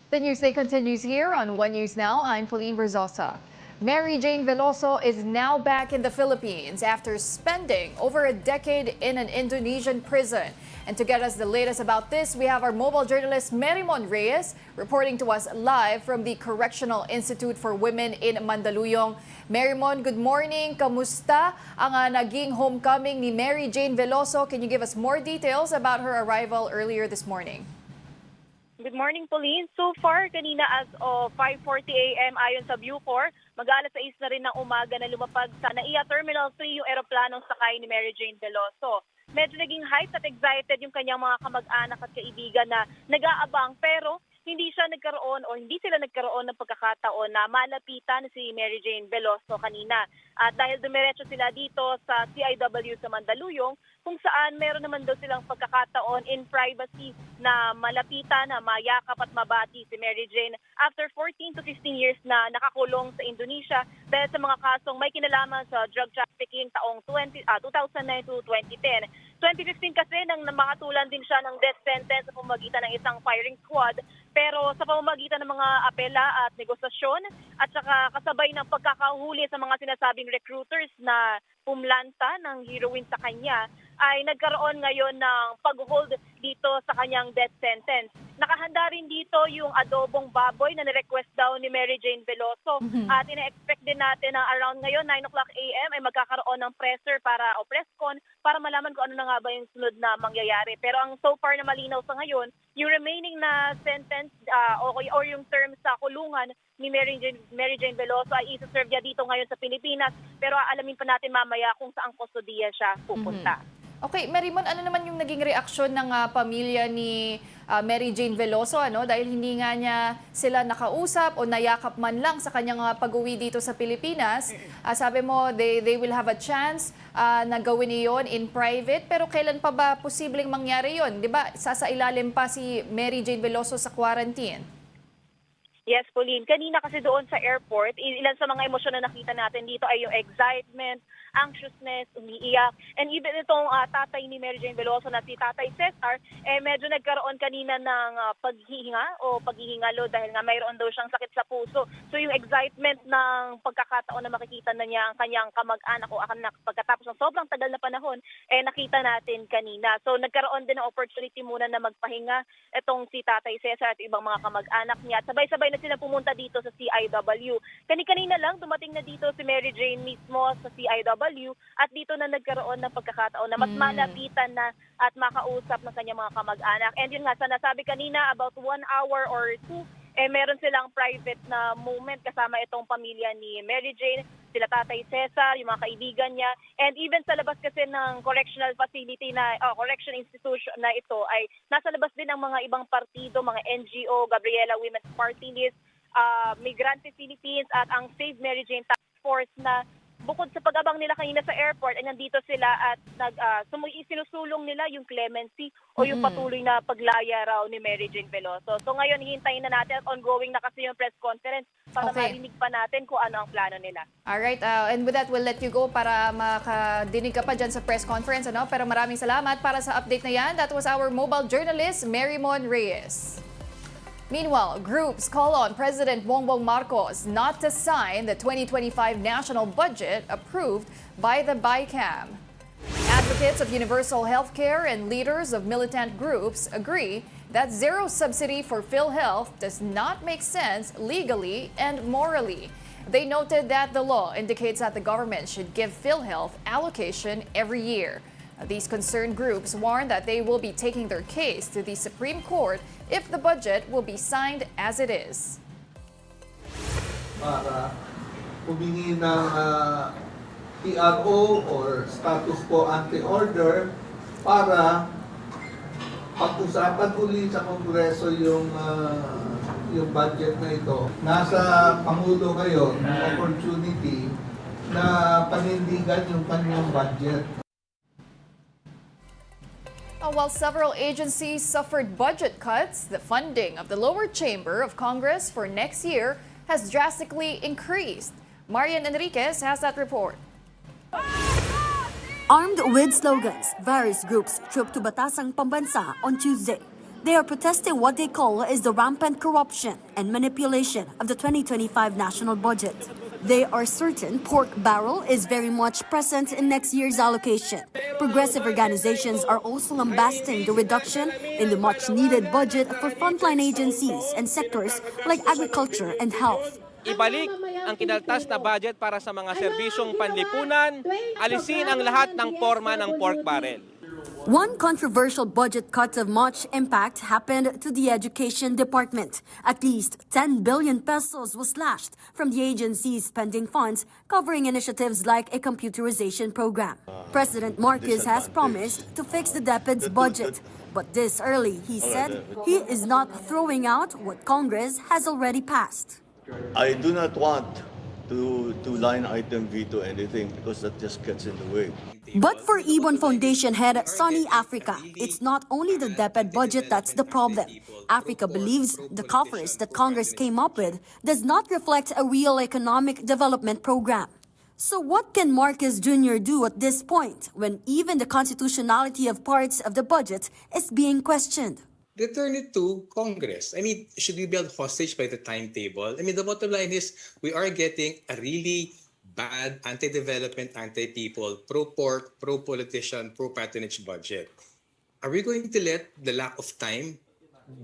The news day continues here on One News Now. I'm Pauline Verzosa. Mary Jane Veloso is now back in the Philippines after spending over a decade in an Indonesian prison. And to get us the latest about this, we have our mobile journalist Merimon Reyes reporting to us live from the Correctional Institute for Women in Mandaluyong. Merimon, good morning. Kamusta ang naging homecoming ni Mary Jane Veloso? Can you give us more details about her arrival earlier this morning? Good morning, Pauline. So far, kanina as of 5:40 a.m. ayon sa Bucor, mag-alas 6 na rin ng umaga na lumapag sa NAIA Terminal 3 yung eroplanong sakay ni Mary Jane Veloso. Medyo naging hyped at excited yung kanyang mga kamag-anak at kaibigan na nag-aabang pero hindi sila nagkaroon ng pagkakataon na malapitan si Mary Jane Veloso kanina. At dahil dumiretso sila dito sa CIW sa Mandaluyong, kung saan meron naman daw silang pagkakataon in privacy na malapitan, na mayakap at mabati si Mary Jane after 14 to 15 years na nakakulong sa Indonesia dahil sa mga kasong may kinalaman sa drug trafficking taong 2009 to 2010. 2015 kasi nang makatulan din siya ng death sentence sa pamamagitan ng isang firing squad, pero sa pamamagitan ng mga apela at negosasyon at saka kasabay ng pagkakahuli sa mga sinasabing recruiters na pumlanta ng heroin sa kanya, ay nagkaroon ngayon ng pag-hold dito sa kanyang death sentence. Nakahanda rin dito yung adobong baboy na nirequest daw ni Mary Jane Veloso. At ina-expect din natin na around ngayon, 9 o'clock a.m. ay magkakaroon ng press con para malaman kung ano na nga ba yung sunod na mangyayari. Pero ang so far na malinaw sa ngayon, yung remaining na sentence or yung term sa kulungan ni Mary Jane Veloso ay isa-serve niya dito ngayon sa Pilipinas. Pero aalamin pa natin mamaya kung saang kustodiya siya pupunta. Okay, Merimon, ano naman yung naging reaksyon ng pamilya ni Mary Jane Veloso dahil hindi nga niya sila nakausap o nayakap man lang sa kanyang pag-uwi dito sa Pilipinas. Sabi mo they will have a chance na gawin iyon in private, pero kailan pa ba posibleng mangyari yon? 'Di ba? Sasailalim pa si Mary Jane Veloso sa quarantine. Yes, Pauline. Kanina kasi doon sa airport, ilan sa mga emosyon na nakita natin dito ay yung excitement, anxiousness, umiiyak, and even itong tatay ni Mary Jane Veloso na si Tatay Cesar, medyo nagkaroon kanina ng paghihinga o paghihingalo dahil nga mayroon daw siyang sakit sa puso. So yung excitement ng pagkakataon na makikita na niya ang kanyang kamag-anak o anak pagkatapos ng sobrang tagal na panahon, nakita natin kanina. So nagkaroon din ng opportunity muna na magpahinga itong si Tatay Cesar at ibang mga kamag-anak niya. At sabay-sabay na sila pumunta dito sa CIW. Kanina lang dumating na dito si Mary Jane mismo sa CIW at dito na nagkaroon ng pagkakataon na mas malapitan na at makausap ng kanyang mga kamag-anak. And yun nga, sa nasabi kanina, about 1 hour or 2, meron silang private na moment kasama itong pamilya ni Mary Jane, sila Tatay Cesar, yung mga kaibigan niya. And even sa labas kasi ng correctional facility correction institution na ito ay nasa labas din ang mga ibang partido, mga NGO, Gabriela Women's Party List, Migrante Philippines at ang Save Mary Jane Task Force na bukod sa pag-abang nila kanina sa airport ay nandito sila at sinusulong nila yung clemency o yung patuloy na paglaya raw ni Mary Jane Veloso. So ngayon hintayin na natin at ongoing na kasi yung press conference para marinig pa natin kung ano ang plano nila. Alright, and with that, we'll let you go para makadinig ka pa dyan sa press conference. Pero maraming salamat para sa update na yan. That was our mobile journalist, Merimon Reyes. Meanwhile, groups call on President Bongbong Marcos not to sign the 2025 national budget approved by the BICAM. Advocates of universal health care and leaders of militant groups agree that zero subsidy for PhilHealth does not make sense legally and morally. They noted that the law indicates that the government should give PhilHealth allocation every year. These concerned groups warn that they will be taking their case to the Supreme Court if the budget will be signed as it is. Para humingi ng TRO or status quo ante order para pag-usapan uli sa Kongreso yung budget na ito. Nasa Pangulo ngayon ng opportunity na panindigan yung kanyang budget. While several agencies suffered budget cuts, the funding of the lower chamber of Congress for next year has drastically increased. Marian Enriquez has that report. Armed with slogans, various groups trooped to Batasang Pambansa on Tuesday. They are protesting what they call is the rampant corruption and manipulation of the 2025 national budget. They are certain pork barrel is very much present in next year's allocation. Progressive organizations are also lambasting the reduction in the much-needed budget for frontline agencies and sectors like agriculture and health. Ibalik ang kinaltas na budget para sa mga serbisyong panlipunan, alisin ang lahat ng forma ng pork barrel. One controversial budget cut of much impact happened to the Education Department. At least 10 billion pesos was slashed from the agency's spending funds covering initiatives like a computerization program. President Marcos has promised to fix the DepEd's budget. But this early, he said, he is not throwing out what Congress has already passed. I do not want to line item veto anything because that just gets in the way. But for Ibon Foundation head Sonny Africa, it's not only the DepEd budget that's the problem. Africa believes the coffers that Congress came up with does not reflect a real economic development program. So what can Marcos Jr. do at this point when even the constitutionality of parts of the budget is being questioned? Return it to Congress. I mean, should we be held hostage by the timetable? I mean, the bottom line is we are getting a really bad anti-development, anti-people, pro-pork, pro-politician, pro-patronage budget. Are we going to let the lack of time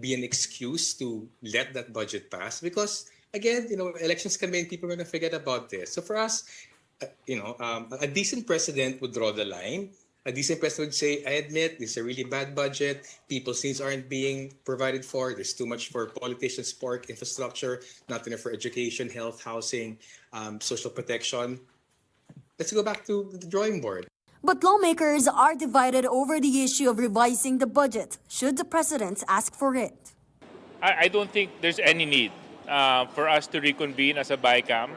be an excuse to let that budget pass? Because, again, elections come in, people are going to forget about this. So for us, a decent president would draw the line. A decent president would say, I admit, this is a really bad budget. People's needs aren't being provided for. There's too much for politicians, pork, infrastructure, not enough for education, health, housing, social protection. Let's go back to the drawing board. But lawmakers are divided over the issue of revising the budget, should the president ask for it. I don't think there's any need for us to reconvene as a BICAM.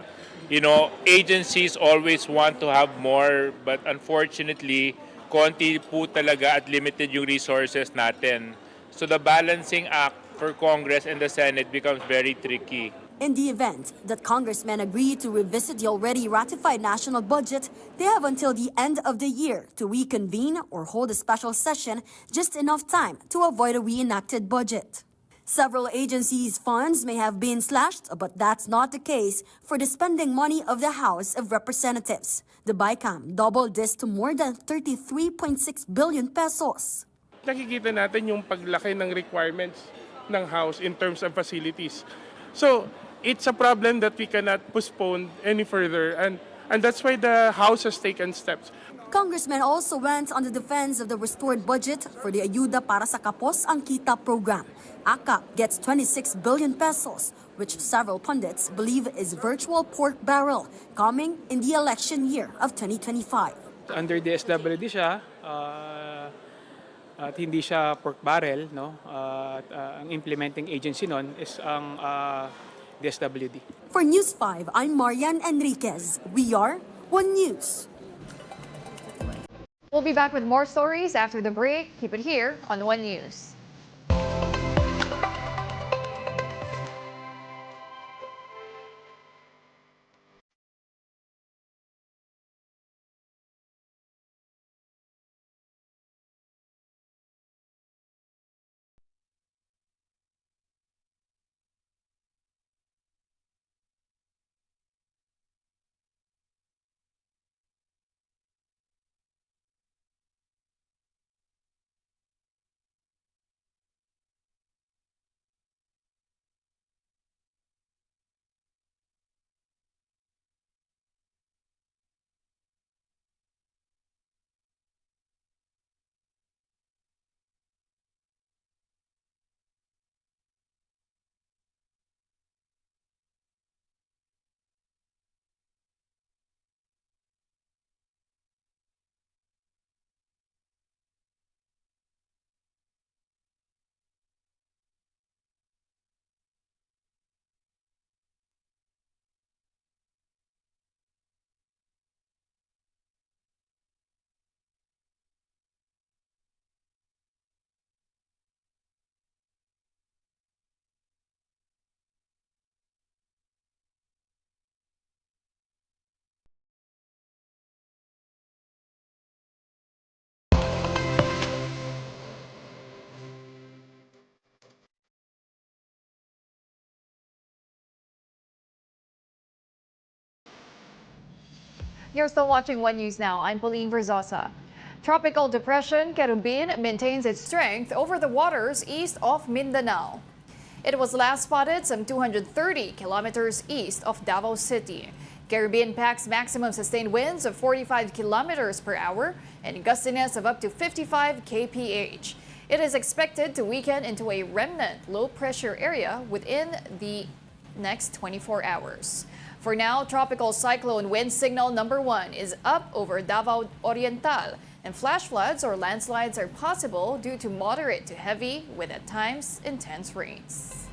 Agencies always want to have more, but unfortunately, konti po talaga at limited yung resources natin. So the balancing act for Congress and the Senate becomes very tricky. In the event that congressmen agree to revisit the already ratified national budget, they have until the end of the year to reconvene or hold a special session, just enough time to avoid a reenacted budget. Several agencies' funds may have been slashed, but that's not the case for the spending money of the House of Representatives. The BICAM doubled this to more than 33.6 billion pesos. Nakikita natin yung paglaki ng requirements ng House in terms of facilities. So, it's a problem that we cannot postpone any further, and that's why the House has taken steps. Congressmen also went on the defense of the restored budget for the Ayuda para sa Kapos ang Kita program. AKAP gets 26 billion pesos, which several pundits believe is virtual pork barrel coming in the election year of 2025. Under the SWD siya, at hindi siya pork barrel, no? Ang implementing agency nun is ang DSWD. For News 5, I'm Marian Enriquez. We are One News. We'll be back with more stories after the break. Keep it here on One News. You're still watching One News Now. I'm Pauline Verzosa. Tropical depression Kobin maintains its strength over the waters east of Mindanao. It was last spotted some 230 kilometers east of Davao City. Kobin packs maximum sustained winds of 45 kilometers per hour and gustiness of up to 55 kph. It is expected to weaken into a remnant low-pressure area within the next 24 hours. For now, tropical cyclone wind signal number 1 is up over Davao Oriental, and flash floods or landslides are possible due to moderate to heavy with at times intense rains.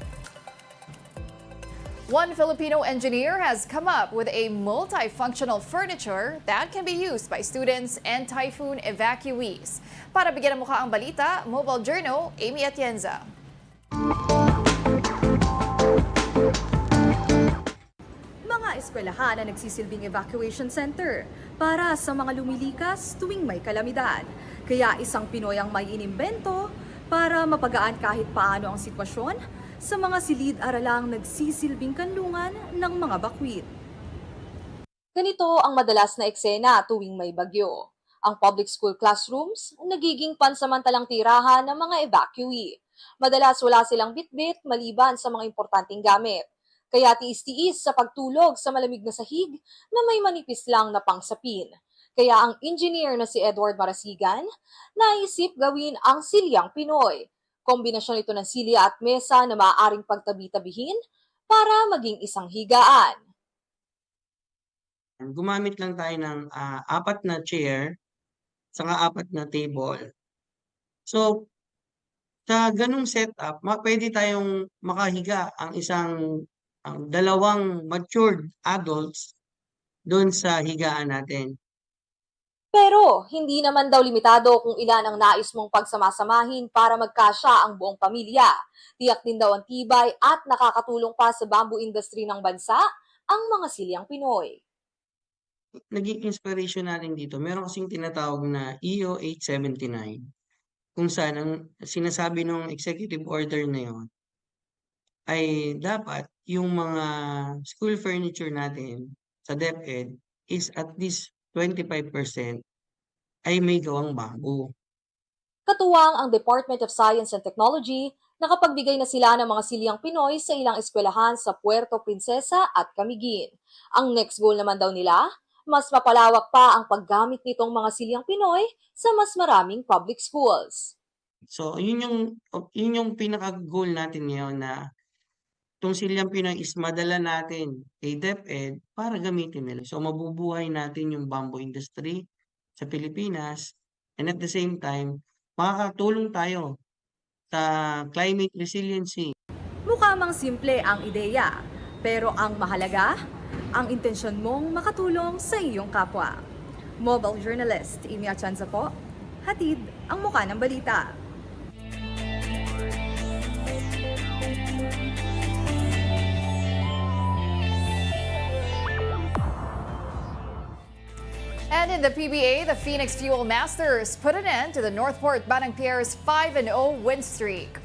One Filipino engineer has come up with a multifunctional furniture that can be used by students and typhoon evacuees. Para bigyan ng mukha ang balita, Mobile Journal, Amy Atienza. Mga eskwelahan na nagsisilbing evacuation center para sa mga lumilikas tuwing may kalamidad. Kaya isang Pinoy ang may inimbento para mapagaan kahit paano ang sitwasyon sa mga silid-aralang nagsisilbing kanlungan ng mga bakwit. Ganito ang madalas na eksena tuwing may bagyo. Ang public school classrooms nagiging pansamantalang tirahan ng mga evacuee. Madalas wala silang bitbit maliban sa mga importanteng gamit. Kaya tiis-tiis sa pagtulog sa malamig na sahig na may manipis lang na pangsapin. Kaya ang engineer na si Edward Marasigan naisip gawin ang silyang Pinoy. Kombinasyon ito ng silya at mesa na maaaring pagtabi-tabihin para maging isang higaan. Gumamit lang tayo ng 4 na chair saka 4 na table. So, sa ganung setup, pwede tayong makahiga ang dalawang matured adults doon sa higaan natin. Pero hindi naman daw limitado kung ilan ang nais mong pagsamasamahin para magkasya ang buong pamilya. Tiyak din daw ang tibay at nakakatulong pa sa bamboo industry ng bansa ang mga silyang Pinoy. Naging inspiration natin dito, meron kasing tinatawag na EO 879 kung saan ang sinasabi ng executive order na yon ay dapat yung mga school furniture natin sa DepEd is at least 25% ay may gawang bamboo. Katuwang ang Department of Science and Technology, nakapagbigay na sila ng mga silyang Pinoy sa ilang eskwelahan sa Puerto Princesa at Camiguin. Ang next goal naman daw nila, mas mapalawak pa ang paggamit nitong mga silyang Pinoy sa mas maraming public schools. So, yun yung pinaka-goal natin ngayon na itong silyang Pinoy is madala natin kay DepEd para gamitin nila. So, mabubuhay natin yung bamboo industry sa Pilipinas and at the same time, makakatulong tayo sa climate resiliency. Mukha mang simple ang ideya, pero ang mahalaga, ang intensyon mong makatulong sa iyong kapwa. Mobile journalist Amy Atienza po, hatid ang mukha ng balita. And in the PBA, the Phoenix Fuel Masters put an end to the Northport Balangpierre's 5-0 win streak.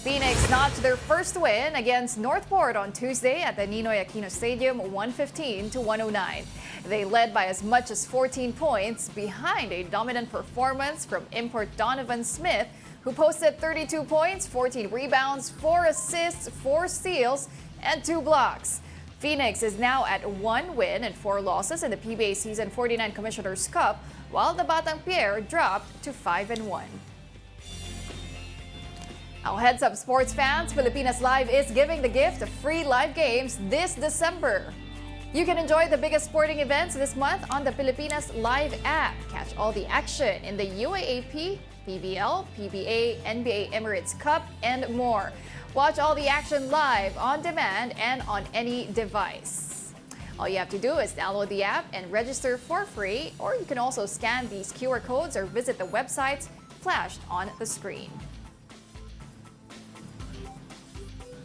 Phoenix notched their first win against Northport on Tuesday at the Ninoy Aquino Stadium 115-109. They led by as much as 14 points behind a dominant performance from import Donovan Smith, who posted 32 points, 14 rebounds, 4 assists, 4 steals, and 2 blocks. Phoenix is now at 1 win and 4 losses in the PBA Season 49 Commissioner's Cup, while the Balangpierre dropped to 5-1. Now, heads up sports fans, Pilipinas Live is giving the gift of free live games this December. You can enjoy the biggest sporting events this month on the Pilipinas Live app. Catch all the action in the UAAP, PBL, PBA, NBA Emirates Cup, and more. Watch all the action live, on demand, and on any device. All you have to do is download the app and register for free, or you can also scan these QR codes or visit the websites flashed on the screen.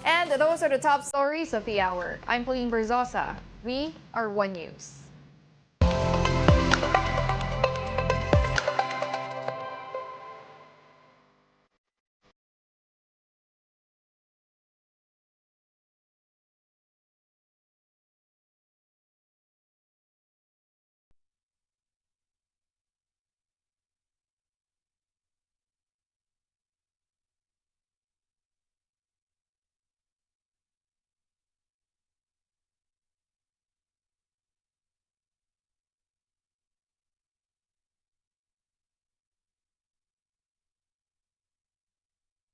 And those are the top stories of the hour. I'm Pauline Verzosa. We are One News.